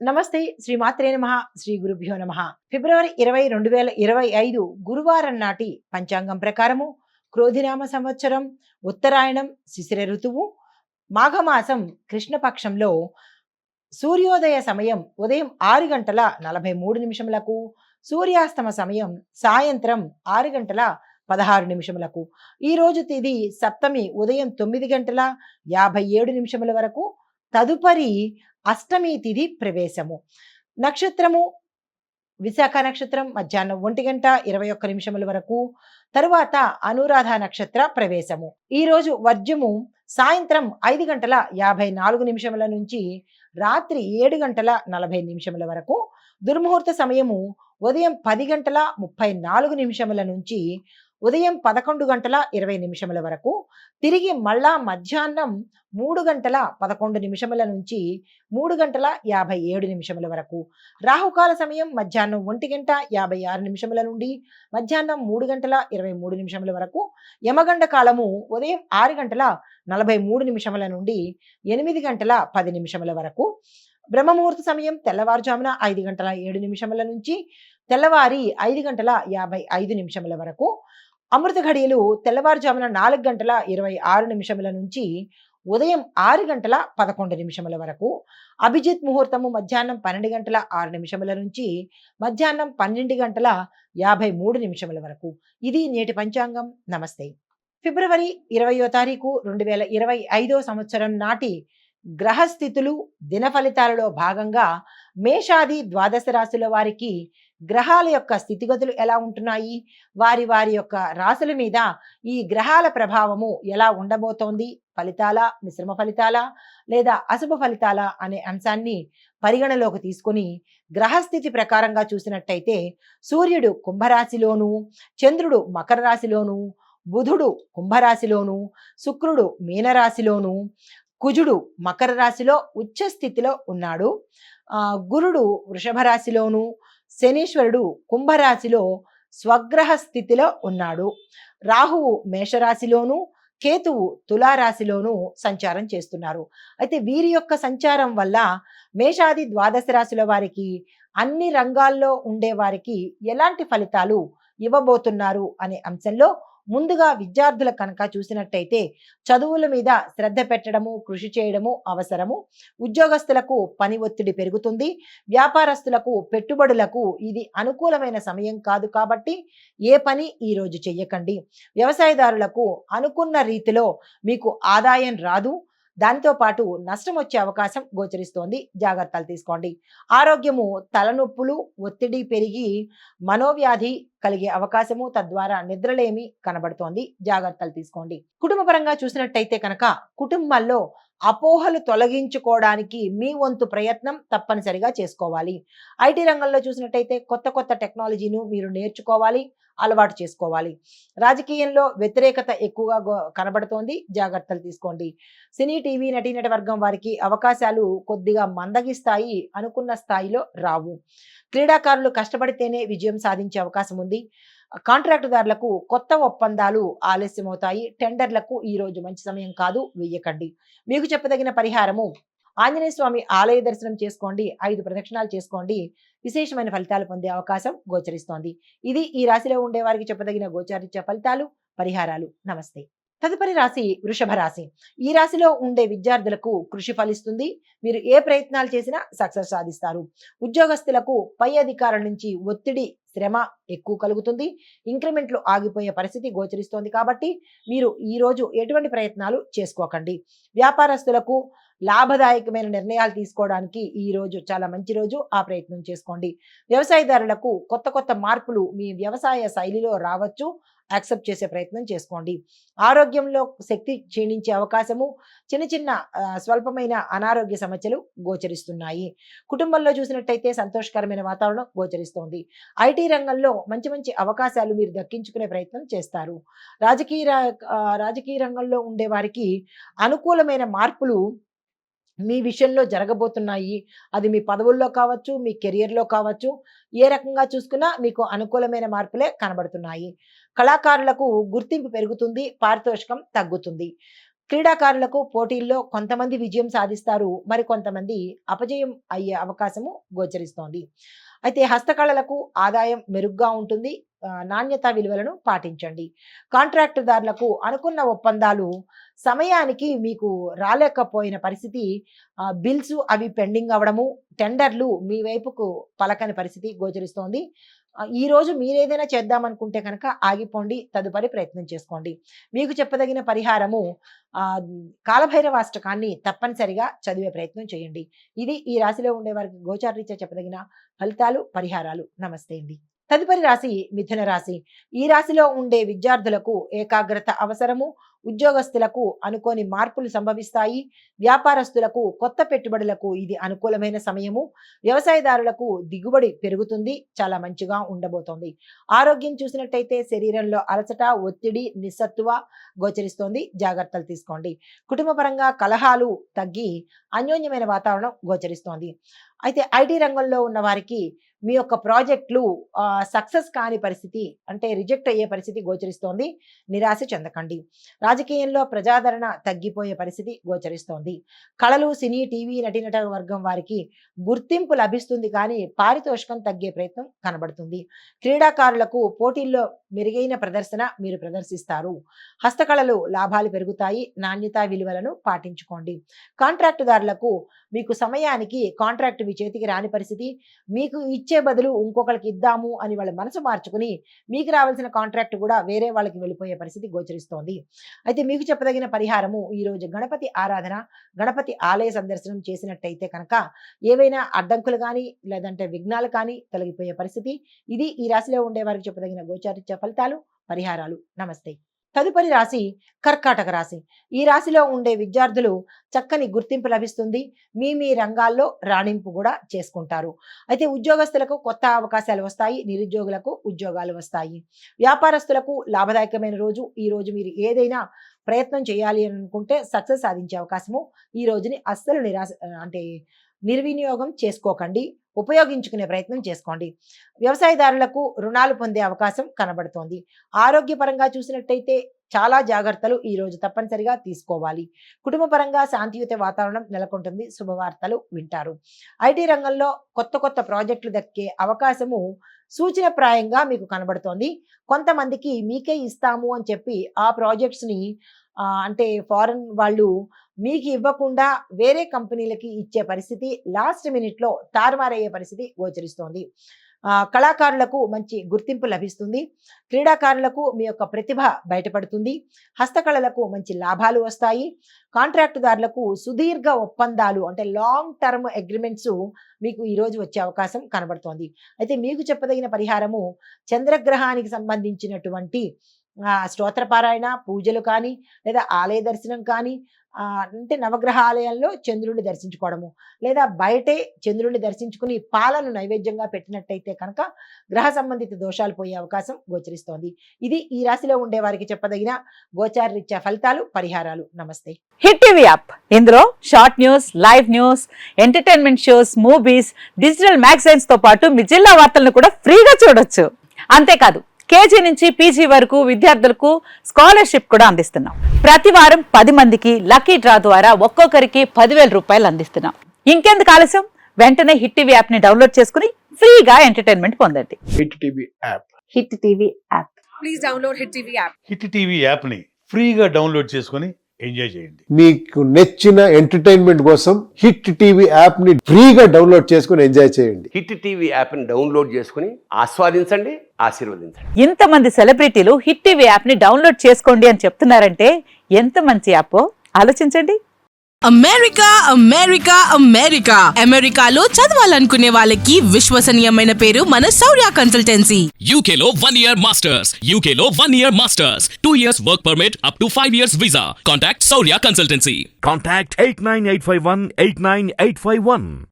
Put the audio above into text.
నమస్తే శ్రీ మాత్రే నమః శ్రీ గురుభ్యో నమః. ఫిబ్రవరి 20, 2025 గురువారం నాటి పంచాంగం ప్రకారము క్రోధినామ సంవత్సరం ఉత్తరాయణం శిశిర ఋతువు మాఘమాసం కృష్ణపక్షంలో సూర్యోదయ సమయం ఉదయం 6 గంటల 43 నిమిషములకు, సూర్యాస్తమ సమయం సాయంత్రం 6 గంటల 16 నిమిషములకు. ఈ రోజు తిథి సప్తమి ఉదయం 9 గంటల 57 నిమిషముల వరకు, తదుపరి అష్టమి తిథి ప్రవేశము. నక్షత్రము విశాఖ నక్షత్రం మధ్యాహ్నం 1 గంట 21 నిమిషముల వరకు, తరువాత అనురాధ నక్షత్ర ప్రవేశము. ఈ రోజు వర్జము సాయంత్రం 5 గంటల 54 నిమిషముల నుంచి రాత్రి 7 గంటల 40 నిమిషముల వరకు, దుర్ముహూర్త సమయము ఉదయం 10 గంటల 34 నిమిషముల నుంచి ఉదయం 11 గంటల 20 నిమిషముల వరకు, తిరిగి మళ్ళా మధ్యాహ్నం 3 గంటల 11 నిమిషముల నుంచి 3 గంటల 57 నిమిషముల వరకు, రాహుకాల సమయం మధ్యాహ్నం 1 గంట 56 నిమిషముల నుండి మధ్యాహ్నం 3 గంటల 23 నిమిషముల వరకు, యమగండ కాలము ఉదయం 6 గంటల 43 నిమిషముల నుండి 8 గంటల 10 నిమిషముల వరకు, బ్రహ్మముహూర్త సమయం తెల్లవారుజామున 5 గంటల 7 నిమిషముల నుంచి తెల్లవారి 5 గంటల 55 నిమిషముల వరకు, అమృత ఘడియలు తెల్లవారుజామున 4 గంటల 26 నిమిషముల నుంచి ఉదయం 6 గంటల 11 నిమిషముల వరకు, అభిజిత్ ముహూర్తము మధ్యాహ్నం 12 గంటల 6 నిమిషముల నుంచి మధ్యాహ్నం 12 గంటల 53 నిమిషముల వరకు. ఇది నేటి పంచాంగం. నమస్తే. ఫిబ్రవరి 20వ తారీఖు 2025 సంవత్సరం నాటి గ్రహస్థితులు దిన ఫలితాలలో భాగంగా మేషాది ద్వాదశ రాశుల వారికి గ్రహాల యొక్క స్థితిగతులు ఎలా ఉంటున్నాయి, వారి వారి యొక్క రాశుల మీద ఈ గ్రహాల ప్రభావము ఎలా ఉండబోతోంది, ఫలితాల మిశ్రమ ఫలితాల లేదా అశుభ ఫలితాల అనే అంశాన్ని పరిగణలోకి తీసుకొని గ్రహస్థితి ప్రకారంగా చూసినట్టయితే సూర్యుడు కుంభరాశిలోను, చంద్రుడు మకర రాశిలోను, బుధుడు కుంభరాశిలోను, శుక్రుడు మీనరాశిలోను, కుజుడు మకర రాశిలో ఉచ్చ స్థితిలో ఉన్నాడు, గురుడు వృషభ రాశిలోను, శనీశ్వరుడు కుంభరాశిలో స్వగ్రహ స్థితిలో ఉన్నాడు, రాహువు మేషరాశిలోను, కేతువు తులారాశిలోను సంచారం చేస్తున్నారు. అయితే వీరి యొక్క సంచారం వల్ల మేషాది ద్వాదశ రాశుల వారికి అన్ని రంగాల్లో ఉండే వారికి ఎలాంటి ఫలితాలు ఇవ్వబోతున్నారు అనే అంశంలో ముందుగా విద్యార్థుల కనుక చూసినట్టయితే చదువుల మీద శ్రద్ధ పెట్టడము, కృషి చేయడము అవసరము. ఉద్యోగస్తులకు పని ఒత్తిడి పెరుగుతుంది. వ్యాపారస్తులకు పెట్టుబడులకు ఇది అనుకూలమైన సమయం కాదు కాబట్టి ఏ పని ఈరోజు చెయ్యకండి. వ్యవసాయదారులకు అనుకున్న రీతిలో మీకు ఆదాయం రాదు, దాంతో పాటు నష్టం వచ్చే అవకాశం గోచరిస్తోంది, జాగ్రత్తలు తీసుకోండి. ఆరోగ్యము తలనొప్పులు, ఒత్తిడి పెరిగి మనోవ్యాధి కలిగే అవకాశము, తద్వారా నిద్రలేమి కనబడుతోంది, జాగ్రత్తలు తీసుకోండి. కుటుంబ పరంగా చూసినట్టయితే కనుక కుటుంబాల్లో అపోహలు తొలగించుకోవడానికి మీ వంతు ప్రయత్నం తప్పనిసరిగా చేసుకోవాలి. ఐటీ రంగంలో చూసినట్టయితే కొత్త కొత్త టెక్నాలజీను మీరు నేర్చుకోవాలి, అలవాటు చేసుకోవాలి. రాజకీయంలో వ్యతిరేకత ఎక్కువగా కనబడుతోంది, జాగ్రత్తలు తీసుకోండి. సినీ టీవీ నటీనట వర్గం వారికి అవకాశాలు కొద్దిగా మందగిస్తాయి, అనుకున్న స్థాయిలో రావు. క్రీడాకారులు కష్టపడితేనే విజయం సాధించే అవకాశం ఉంది. కాంట్రాక్టుదారులకు కొత్త ఒప్పందాలు ఆలస్యమవుతాయి. టెండర్లకు ఈ రోజు మంచి సమయం కాదు, వెయ్యకండి. మీకు చెప్పదగిన పరిహారము ఆంజనేయ స్వామి ఆలయ దర్శనం చేసుకోండి, 5 ప్రదక్షిణాలు చేసుకోండి, విశేషమైన ఫలితాలు పొందే అవకాశం గోచరిస్తోంది. ఇది ఈ రాశిలో ఉండే వారికి చెప్పదగిన గోచారిత్య ఫలితాలు, పరిహారాలు. నమస్తే. తదుపరి రాశి వృషభ రాశి. ఈ రాశిలో ఉండే విద్యార్థులకు కృషి ఫలిస్తుంది. మీరు ఏ ప్రయత్నాలు చేసినా సక్సెస్ సాధిస్తారు. ఉద్యోగస్తులకు పై అధికారుల నుంచి ఒత్తిడి, శ్రమ ఎక్కువ కలుగుతుంది. ఇంక్రిమెంట్లు ఆగిపోయే పరిస్థితి గోచరిస్తోంది కాబట్టి మీరు ఈ రోజు ఎటువంటి ప్రయత్నాలు చేసుకోకండి. వ్యాపారస్తులకు లాభదాయకమైన నిర్ణయాలు తీసుకోవడానికి ఈ రోజు చాలా మంచి రోజు, ఆ ప్రయత్నం చేసుకోండి. వ్యవసాయదారులకు కొత్త కొత్త మార్పులు మీ వ్యవసాయ శైలిలో రావచ్చు, యాక్సెప్ట్ చేసే ప్రయత్నం చేసుకోండి. ఆరోగ్యంలో శక్తి క్షీణించే అవకాశము, చిన్న చిన్న స్వల్పమైన అనారోగ్య సమస్యలు గోచరిస్తున్నాయి. కుటుంబంలో చూసినట్టయితే సంతోషకరమైన వాతావరణం గోచరిస్తోంది. ఐటీ రంగంలో మంచి మంచి అవకాశాలు మీరు దక్కించుకునే ప్రయత్నం చేస్తారు. రాజకీయ రంగంలో ఉండే వారికి అనుకూలమైన మార్పులు మీ విషయంలో జరగబోతున్నాయి. అది మీ పదవుల్లో కావచ్చు, మీ కెరియర్‌లో కావచ్చు, ఏ రకంగా చూసుకున్నా మీకు అనుకూలమైన మార్పులే కనబడుతున్నాయి. కళాకారులకు గుర్తింపు పెరుగుతుంది, పారితోషికం తగ్గుతుంది. క్రీడాకారులకు పోటీల్లో కొంతమంది విజయం సాధిస్తారు, మరి కొంతమంది అపజయం అయ్యే అవకాశము గోచరిస్తోంది. అయితే హస్తకళలకు ఆదాయం మెరుగ్గా ఉంటుంది. నాణ్యత విలువలను పాటించండి. కాంట్రాక్టుదారులకు అనుకున్న ఒప్పందాలు సమయానికి మీకు రాలేకపోయిన పరిస్థితి, బిల్స్ అవి పెండింగ్ అవ్వడము, టెండర్లు మీ వైపుకు పలకని పరిస్థితి గోచరిస్తోంది. ఈ రోజు మీరేదైనా చేద్దామనుకుంటే కనుక ఆగిపోండి, తదుపరి ప్రయత్నం చేసుకోండి. మీకు చెప్పదగిన పరిహారము కాలభైరవాష్టకాన్ని తప్పనిసరిగా చదివే ప్రయత్నం చేయండి. ఇది ఈ రాశిలో ఉండే వారికి గోచారరీత్యా చెప్పదగిన ఫలితాలు, పరిహారాలు. నమస్తే అండి. తదుపరి రాశి మిథున రాశి. ఈ రాశిలో ఉండే విద్యార్థులకు ఏకాగ్రత అవసరము. ఉద్యోగస్తులకు అనుకోని మార్పులు సంభవిస్తాయి. వ్యాపారస్తులకు కొత్త పెట్టుబడులకు ఇది అనుకూలమైన సమయము. వ్యవసాయదారులకు దిగుబడి పెరుగుతుంది, చాలా మంచిగా ఉండబోతోంది. ఆరోగ్యం చూసినట్టయితే శరీరంలో అలసట, ఒత్తిడి, నిస్సత్తువ గోచరిస్తోంది, జాగ్రత్తలు తీసుకోండి. కుటుంబ పరంగా కలహాలు తగ్గి అన్యోన్యమైన వాతావరణం గోచరిస్తోంది. అయితే ఐటీ రంగంలో ఉన్న వారికి మీ యొక్క ప్రాజెక్టులు సక్సెస్ కాని పరిస్థితి, అంటే రిజెక్ట్ అయ్యే పరిస్థితి గోచరిస్తోంది. నిరాశ చెందకండి. రాజకీయంలో ప్రజాదరణ తగ్గిపోయే పరిస్థితి గోచరిస్తోంది. కళలు, సినీ, టీవీ నటీనట వర్గం వారికి గుర్తింపు లభిస్తుంది, కానీ పారితోషికం తగ్గే ప్రయత్నం కనబడుతుంది. క్రీడాకారులకు పోటీల్లో మెరుగైన ప్రదర్శన మీరు ప్రదర్శిస్తారు. హస్తకళలు లాభాలు పెరుగుతాయి. నాణ్యత విలువలను పాటించుకోండి. కాంట్రాక్టుదారులకు మీకు సమయానికి కాంట్రాక్ట్ మీ చేతికి రాని పరిస్థితి, మీకు ఇచ్చే బదులు ఇంకొకరికి ఇద్దాము అని వాళ్ళ మనసు మార్చుకుని మీకు రావాల్సిన కాంట్రాక్ట్ కూడా వేరే వాళ్ళకి వెళ్ళిపోయే పరిస్థితి గోచరిస్తోంది. అయితే మీకు చెప్పదగిన పరిహారము, ఈరోజు గణపతి ఆరాధన, గణపతి ఆలయ సందర్శనం చేసినట్టయితే కనుక ఏవైనా అడ్డంకులు కానీ లేదంటే విఘ్నాలు కానీ తొలగిపోయే పరిస్థితి. ఇది ఈ రాశిలో ఉండే వారికి చెప్పదగిన గోచారిత్య ఫలితాలు, పరిహారాలు. నమస్తే. తదుపరి రాశి కర్కాటక రాశి. ఈ రాశిలో ఉండే విద్యార్థులు చక్కని గుర్తింపు లభిస్తుంది. మీ రంగాల్లో రాణింపు కూడా చేసుకుంటారు. అయితే ఉద్యోగస్తులకు కొత్త అవకాశాలు వస్తాయి. నిరుద్యోగులకు ఉద్యోగాలు వస్తాయి. వ్యాపారస్తులకు లాభదాయకమైన రోజు. ఈ రోజు మీరు ఏదైనా ప్రయత్నం చేయాలి అని అనుకుంటే సక్సెస్ సాధించే అవకాశము. ఈ రోజుని అస్సలు నిర్వినియోగం చేసుకోకండి, ఉపయోగించుకునే ప్రయత్నం చేసుకోండి. వ్యవసాయదారులకు రుణాలు పొందే అవకాశం కనబడుతోంది. ఆరోగ్యపరంగా చూసినట్టయితే చాలా జాగ్రత్తలు ఈ రోజు తప్పనిసరిగా తీసుకోవాలి. కుటుంబ పరంగా శాంతియుత వాతావరణం నెలకొంటుంది. శుభవార్తలు వింటారు. ఐటీ రంగంలో కొత్త ప్రాజెక్టులు దక్కే అవకాశము సూచనప్రాయంగా మీకు కనబడుతోంది. కొంతమందికి మీకే ఇస్తాము అని చెప్పి ఆ ప్రాజెక్ట్స్ని అంటే ఫారెన్ వాళ్ళు మీకు ఇవ్వకుండా వేరే కంపెనీలకి ఇచ్చే పరిస్థితి, లాస్ట్ మినిట్లో తారుమారయ్యే పరిస్థితి గోచరిస్తోంది. కళాకారులకు మంచి గుర్తింపు లభిస్తుంది. క్రీడాకారులకు మీ యొక్క ప్రతిభ బయటపడుతుంది. హస్తకళలకు మంచి లాభాలు వస్తాయి. కాంట్రాక్టుదారులకు సుదీర్ఘ ఒప్పందాలు, అంటే లాంగ్ టర్మ్ అగ్రిమెంట్స్ మీకు ఈరోజు వచ్చే అవకాశం కనబడుతోంది. అయితే మీకు చెప్పదగిన పరిహారము, చంద్రగ్రహానికి సంబంధించినటువంటి స్తోత్రపారాయణ, పూజలు కానీ లేదా ఆలయ దర్శనం కానీ, అంటే నవగ్రహ ఆలయాల్లో చంద్రుడిని దర్శించుకోవడము, లేదా బయటే చంద్రుడిని దర్శించుకుని పాలను నైవేద్యంగా పెట్టినట్టయితే కనుక గ్రహ సంబంధిత దోషాలు పోయే అవకాశం గోచరిస్తోంది. ఇది ఈ రాశిలో ఉండే వారికి చెప్పదగిన గోచారరీత్యా ఫలితాలు, పరిహారాలు. నమస్తే. హిట్ టీవీ యాప్, ఇందులో short news, live news, entertainment shows, movies, digital magazines తో పాటు మీ జిల్లా వార్తలను కూడా ఫ్రీగా చూడొచ్చు. అంతేకాదు కేజీ నుంచి పీజీ వరకు విద్యార్థులకు స్కాలర్షిప్ కూడా అందిస్తున్నాం. ప్రతి వారం 10 మందికి లక్కీ డ్రా ద్వారా ఒక్కొక్కరికి 10,000 రూపాయలు అందిస్తున్నాం. ఇంకెందుకు ఆలస్యం, వెంటనే హిట్ టీవీ యాప్ ని డౌన్లోడ్ చేసుకుని ఫ్రీగా ఎంటర్టైన్మెంట్ పొందండి. Hit TV app. Hit TV app. Please download hit TV app. Hit TV app ని ఫ్రీగా డౌన్లోడ్ చేసుకుని ఎంజాయ్ చేయండి. మీకు నచ్చిన ఎంటర్టైన్మెంట్ కోసం హిట్ టీవీ యాప్ ని ఫ్రీగా డౌన్లోడ్ చేసుకుని ఎంజాయ్ చేయండి. హిట్ టీవీ యాప్ ని డౌన్లోడ్ చేసుకుని ఆస్వాదించండి, ఆశీర్వదించండి. ఇంతమంది సెలబ్రిటీలు హిట్ టీవీ యాప్ ని డౌన్లోడ్ చేసుకోండి అని చెప్తున్నారంటే ఎంత మంచి యాప్ ఆలోచించండి. అమెరికాలో చదవాలనుకునే వాళ్ళకి విశ్వసనీయమైన పేరు మన శౌర్య కన్సల్టెన్సీ. UK లో 1 year masters. UK లో 1 year masters. 2 years work permit up to 5 years visa. Contact Saurya Consultancy. Contact 89851 89851.